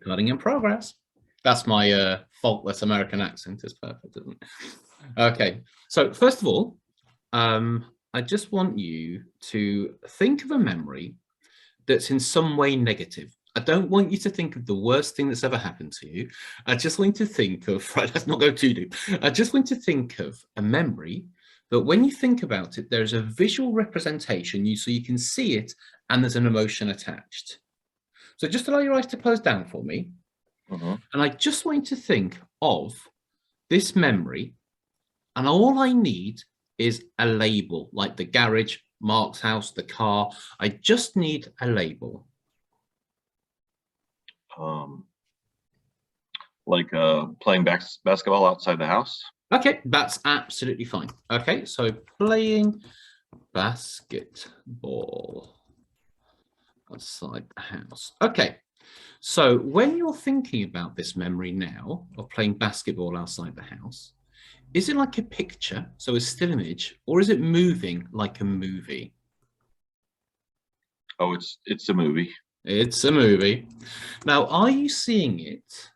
Recording in progress. That's my faultless American accent. It's perfect, isn't it? Okay, so first of all, I just want you to think of a memory that's in some way negative. I don't want you to think of the worst thing that's ever happened to you. I just want you to think of, right, let's not go too deep. I just want you to think of a memory that when you think about it, there's a visual representation, so you can see it, and there's an emotion attached. So just allow your eyes to close down for me. And I just want you to think of this memory, and all I need is a label, like the garage, Mark's house, the car. I just need a label. Like playing basketball outside the house. Okay, that's absolutely fine. Okay, so playing basketball outside the house. Okay, so when you're thinking about this memory now of playing basketball outside the house, is it like a picture, so a still image, or is it moving like a movie? Oh, it's a movie. It's a movie. Now, are you seeing it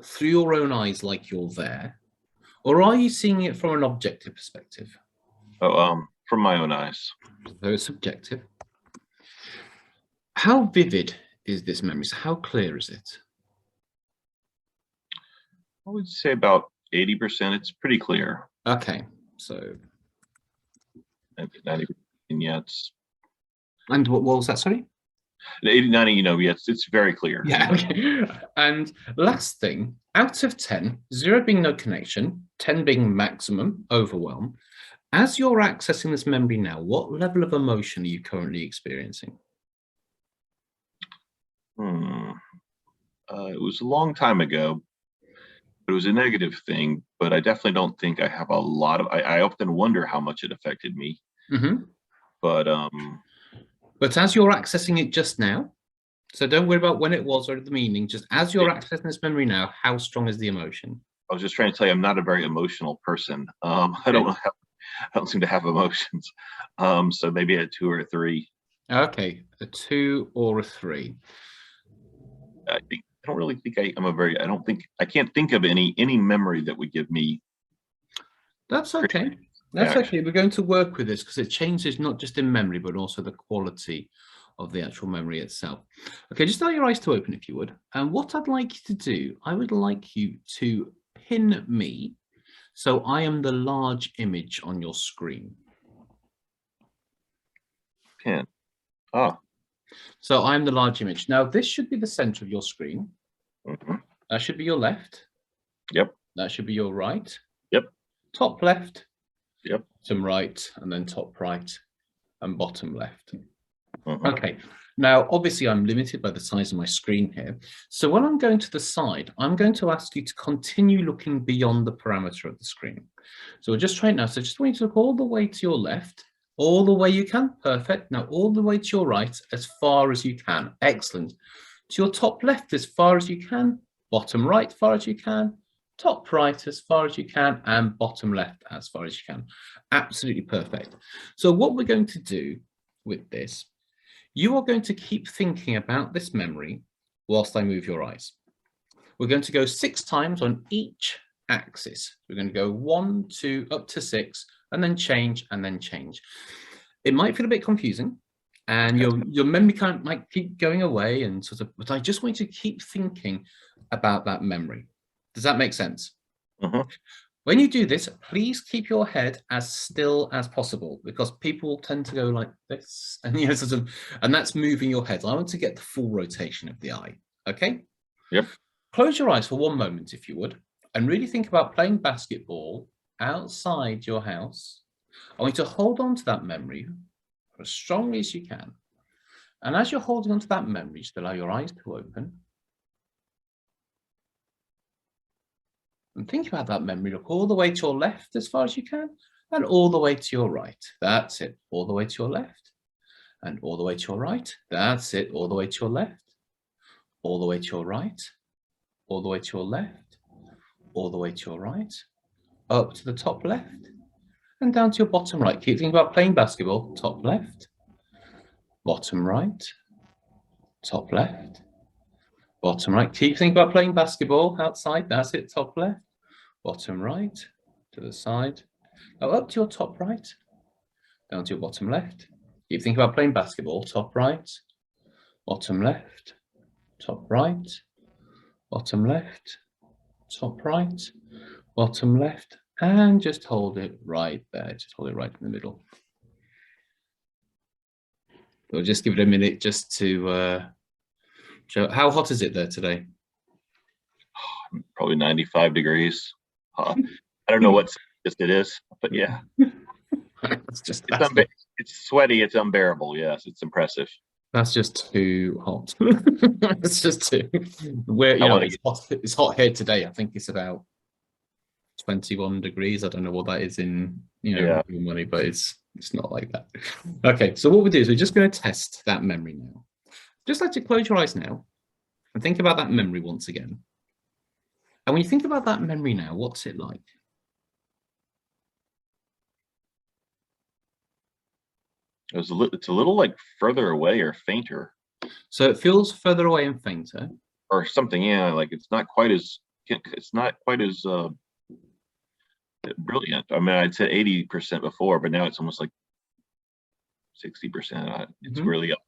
through your own eyes like you're there, or are you seeing it from an objective perspective? Oh, from my own eyes. So it's subjective. How vivid is this memory? So how clear is it? I would say about 80%. It's pretty clear. Okay, so 90%, yeah, it's. And what was that? Sorry. 80, 90, yeah, it's very clear. Yeah. Okay. And last thing, out of 10, 0 being no connection, 10 being maximum overwhelm. As you're accessing this memory now, what level of emotion are you currently experiencing? It was a long time ago. It was a negative thing, but I definitely don't think I have a lot of. I often wonder how much it affected me. But as you're accessing it just now, so don't worry about when it was or the meaning. Just as you're accessing this memory now, how strong is the emotion? I was just trying to tell you, I'm not a very emotional person. I don't seem to have emotions. So maybe a 2 or a 3. Okay, a 2 or a 3. I don't really think I can't think of any memory that would give me. That's okay. That's okay. We're going to work with this because it changes not just in memory, but also the quality of the actual memory itself. Okay, just allow your eyes to open if you would. And what I'd like you to do, I would like you to pin me so I am the large image on your screen. Pin. Oh. So I'm the large image. Now this should be the center of your screen. That should be your left. Yep. That should be your right. Yep. Top left. Yep. Bottom right, and then top right and bottom left. Okay. Now, obviously, I'm limited by the size of my screen here. So when I'm going to the side, I'm going to ask you to continue looking beyond the parameter of the screen. So we'll just try it now. So just want you to look all the way to your left, all the way you can. Perfect. Now, all the way to your right, as far as you can. Excellent. To your top left, as far as you can. Bottom right, as far as you can. Top right, as far as you can. And bottom left, as far as you can. Absolutely perfect. So what we're going to do with this, you are going to keep thinking about this memory whilst I move your eyes. We're going to go 6 times on each axis. We're going to go 1, 2, up to 6, and then change, and then change. It might feel a bit confusing, and your memory might keep going away, and sort of. But I just want you to keep thinking about that memory. Does that make sense? When you do this, please keep your head as still as possible, because people tend to go like this, and and that's moving your head. I want to get the full rotation of the eye. Okay. Yep. Close your eyes for 1 moment, if you would, and really think about playing basketball outside your house. I want you to hold on to that memory as strongly as you can. And as you're holding on to that memory, just allow your eyes to open. And think about that memory. Look all the way to your left as far as you can, and all the way to your right. That's it. All the way to your left, and all the way to your right. That's it. All the way to your left, all the way to your right, all the way to your left, all the way to your right, up to the top left, and down to your bottom right. Keep thinking about playing basketball. Top left, bottom right, top left, bottom right. Keep thinking about playing basketball outside. That's it, top left. Bottom right, to the side. Now up to your top right, down to your bottom left. Keep thinking about playing basketball, top right, bottom left, top right, bottom left, top right, bottom left, and just hold it right there. Just hold it right in the middle. We'll just give it a minute just to show. How hot is it there today? Probably 95 degrees. I don't know what it is, but yeah. It's sweaty. It's unbearable. Yes, it's impressive. That's just too hot. It's just too. It's hot here today. I think it's about 21 degrees. I don't know what that is in money, but it's not like that. Okay, so what we do is we're just going to test that memory now. Just like to close your eyes now and think about that memory once again. And when you think about that memory now, what's it like? It's a little like further away or fainter. So it feels further away and fainter, or something. Yeah, like it's not quite as brilliant. I mean, I'd said 80% before, but now it's almost like 60%. It's really up.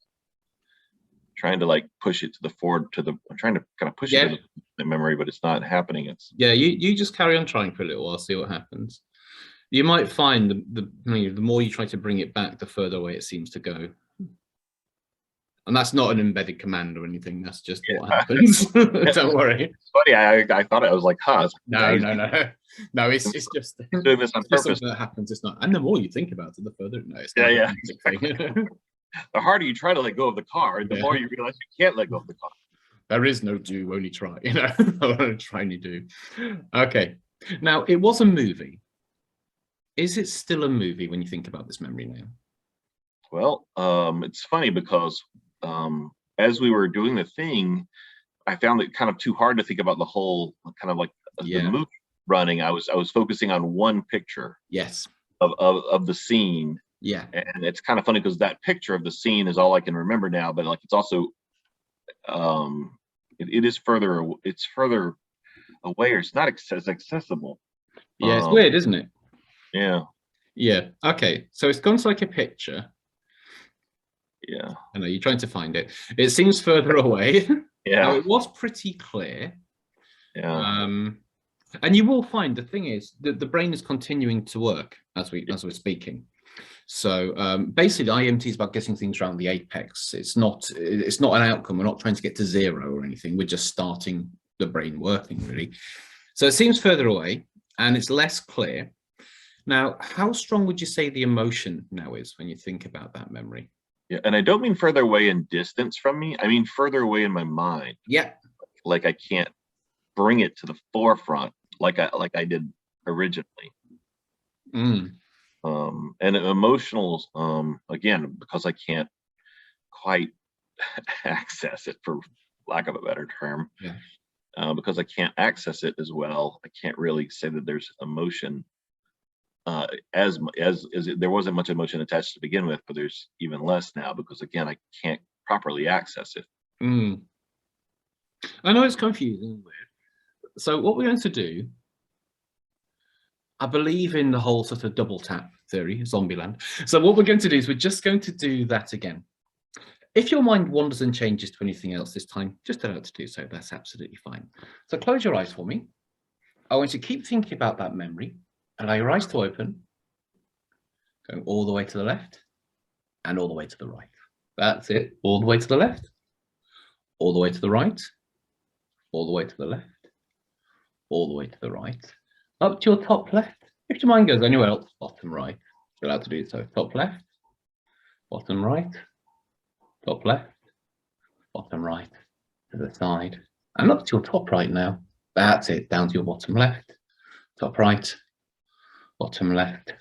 Trying to like push it to the forward I'm trying to kind of push it to the memory, but it's not happening. You just carry on trying for a little while, see what happens. You might find the more you try to bring it back, the further away it seems to go. And that's not an embedded command or anything. That's just what happens. Don't worry. It's funny. I thought I was like, No. It's just doing this on purpose. That happens. It's not. And the more you think about it, the further. No, it's not. Yeah. The harder you try to let go of the car, the more you realize you can't let go of the car. There is no do, only try. Try and you do. Okay. Now it was a movie. Is it still a movie when you think about this memory now? Well, it's funny because as we were doing the thing, I found it kind of too hard to think about the whole kind of like the movie running. I was focusing on one picture. Yes. Of the scene. Yeah. And it's kind of funny because that picture of the scene is all I can remember now, but like it's also it's further away, or it's not as accessible. Yeah, it's weird, isn't it? Yeah. Okay, so it's gone to like a picture. Yeah. I know you're trying to find it. It seems further away. Yeah. Now, it was pretty clear. Yeah. And you will find the thing is that the brain is continuing to work as we're speaking. So basically, IEMT is about getting things around the apex. It's not an outcome. We're not trying to get to zero or anything. We're just starting the brain working, really. So it seems further away and it's less clear. Now, how strong would you say the emotion now is when you think about that memory? Yeah, and I don't mean further away in distance from me. I mean further away in my mind. Yeah. Like I can't bring it to the forefront like I did originally. And emotional, again, because I can't quite access it, for lack of a better term. Yeah. Because I can't access it as well, I can't really say that there's emotion as there wasn't much emotion attached to begin with, but there's even less now because again I can't properly access it. I know it's confusing and weird. So what we're going to do, I believe in the whole sort of double tap theory, Zombieland. So what we're going to do is we're just going to do that again. If your mind wanders and changes to anything else this time, just allow it to do so. That's absolutely fine. So close your eyes for me. I want you to keep thinking about that memory. Allow your eyes to open, going all the way to the left and all the way to the right. That's it. All the way to the left, all the way to the right, all the way to the left, all the way to the right, up to your top left. If your mind goes anywhere else, bottom right, you're allowed to do so. Top left, bottom right, top left, bottom right, to the side, and up to your top right now. That's it. Down to your bottom left, top right, bottom left,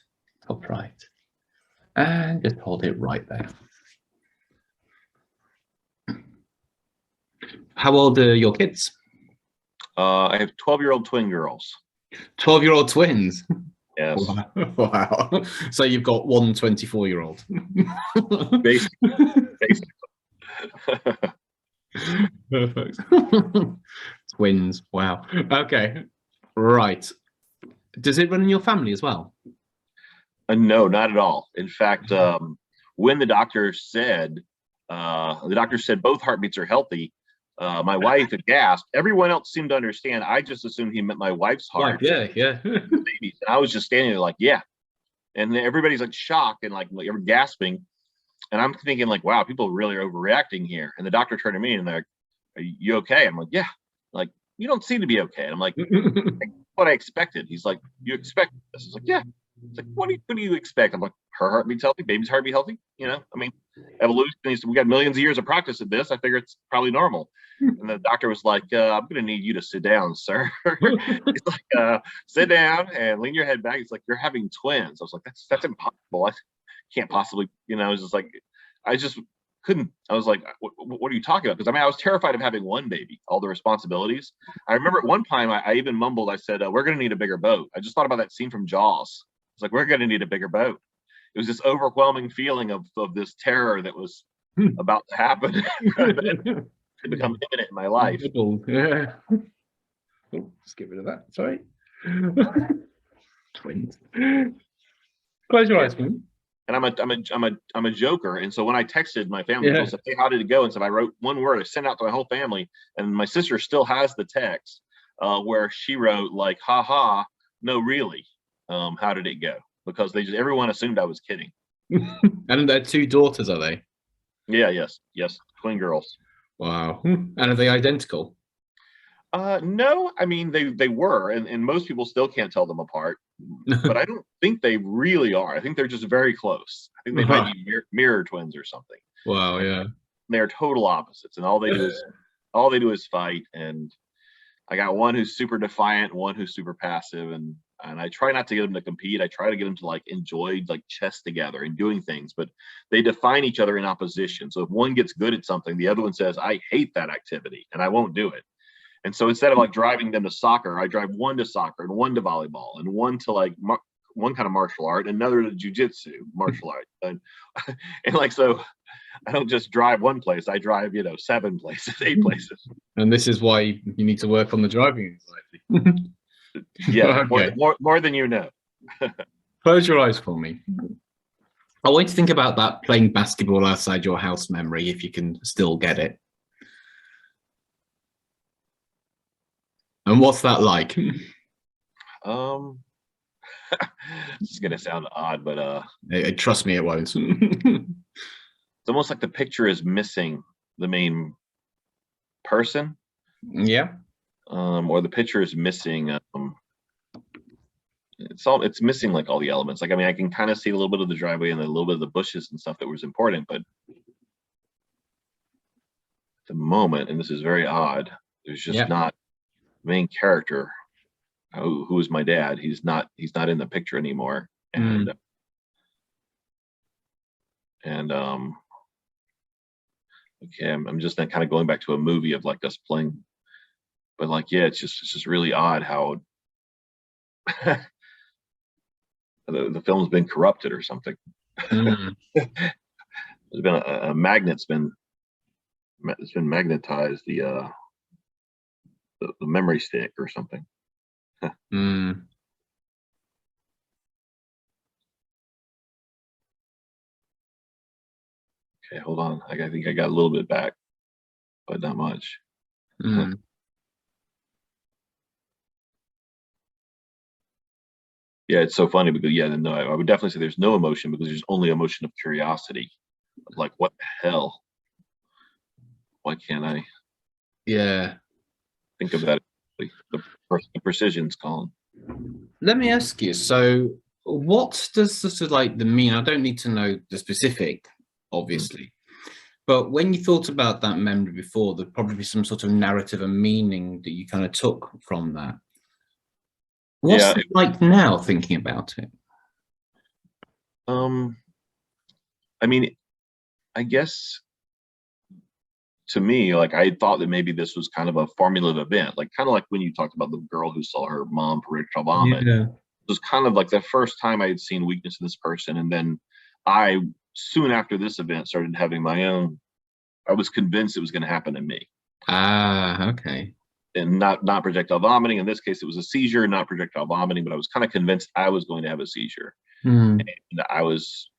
top right, and just hold it right there. How old are your kids? I have 12-year-old twin girls. 12-year-old twins? Yes. Wow. So you've got one 24-year-old. Basically. Perfect. Twins. Wow. Okay. Right. Does it run in your family as well? No, not at all. In fact, when the doctor said both heartbeats are healthy, my wife had gasped. Everyone else seemed to understand. I just assumed he meant my wife's heart. Yeah, yeah. Babies. And I was just standing there like, yeah. And everybody's like shocked and like gasping. And I'm thinking like, wow, people really are overreacting here. And the doctor turned to me and they're like, are you okay? I'm like, yeah. Like, you don't seem to be okay. And I'm like, what I expected. He's like, you expect this? I was like, yeah. It's like, what do you expect? I'm like, her heartbeat's healthy, baby's heartbeat healthy. You know, I mean, evolution. We got millions of years of practice at this. I figure it's probably normal. And the doctor was like, I'm going to need you to sit down, sir. He's like, sit down and lean your head back. He's like, you're having twins. I was like, that's impossible. I can't possibly, you know, I was just like, I just couldn't. I was like, what are you talking about? Because I mean, I was terrified of having one baby, all the responsibilities. I remember at one time I even mumbled, I said, we're going to need a bigger boat. I just thought about that scene from Jaws. It's like, we're going to need a bigger boat. It was this overwhelming feeling of this terror that was about to happen. To become imminent in my life. Yeah. Oh, just get rid of that. Sorry. Twins. Close your eyes, man. And I'm a joker. And so when I texted my family, I said, hey, how did it go? And so I wrote one word. I sent out to my whole family. And my sister still has the text where she wrote like, ha ha, no, really. How did it go? Because everyone assumed I was kidding. And they're two daughters, are they? Yeah, yes, twin girls. Wow. And are they identical? No, I mean they were, and most people still can't tell them apart. But I don't think they really are. I think they're just very close. I think they might be mirror twins or something. Wow, yeah. They're total opposites, and all they do is fight. And I got one who's super defiant, one who's super passive, and I try not to get them to compete. I try to get them to like enjoy like chess together and doing things, but they define each other in opposition. So if one gets good at something, the other one says, I hate that activity and I won't do it. And so instead of like driving them to soccer, I drive one to soccer and one to volleyball and one to like one kind of martial art, another to jujitsu martial art. And like, so I don't just drive one place, I drive, 7 places, 8 places. And this is why you need to work on the driving anxiety. Yeah, okay. more than you know. Close your eyes for me. I want you to think about that playing basketball outside your house memory, if you can still get it. And what's that like? It's gonna sound odd, but trust me, it won't. It's almost like the picture is missing the main person. Yeah. Or the picture is missing. It's missing like all the elements. Like, I mean, I can kind of see a little bit of the driveway and a little bit of the bushes and stuff that was important, but at the moment, and this is very odd, there's just not the main character who is my dad. He's not in the picture anymore. And okay, I'm just kind of going back to a movie of like us playing, but like, yeah, it's just really odd how the film's been corrupted or something. There's been a magnet's been magnetized, the memory stick or something. Okay, hold on. I think I got a little bit back, but not much. Yeah, it's so funny because no, I would definitely say there's no emotion because there's only emotion of curiosity. Like, what the hell? Why can't I? Yeah. Think of that. The precision's calling. Let me ask you. So, what does this like the mean? I don't need to know the specific, obviously, but when you thought about that memory before, there'd probably be some sort of narrative and meaning that you kind of took from that. What's it like now thinking about it? I mean, I guess to me, like, I thought that maybe this was kind of a formulative event, like kind of like when you talked about the girl who saw her mom projectile vomit. It was kind of like the first time I had seen weakness in this person, and then I soon after this event started having my own. I was convinced it was going to happen to me. Ah, okay. And not projectile vomiting. In this case, it was a seizure, not projectile vomiting, but I was kind of convinced I was going to have a seizure. Hmm. And I was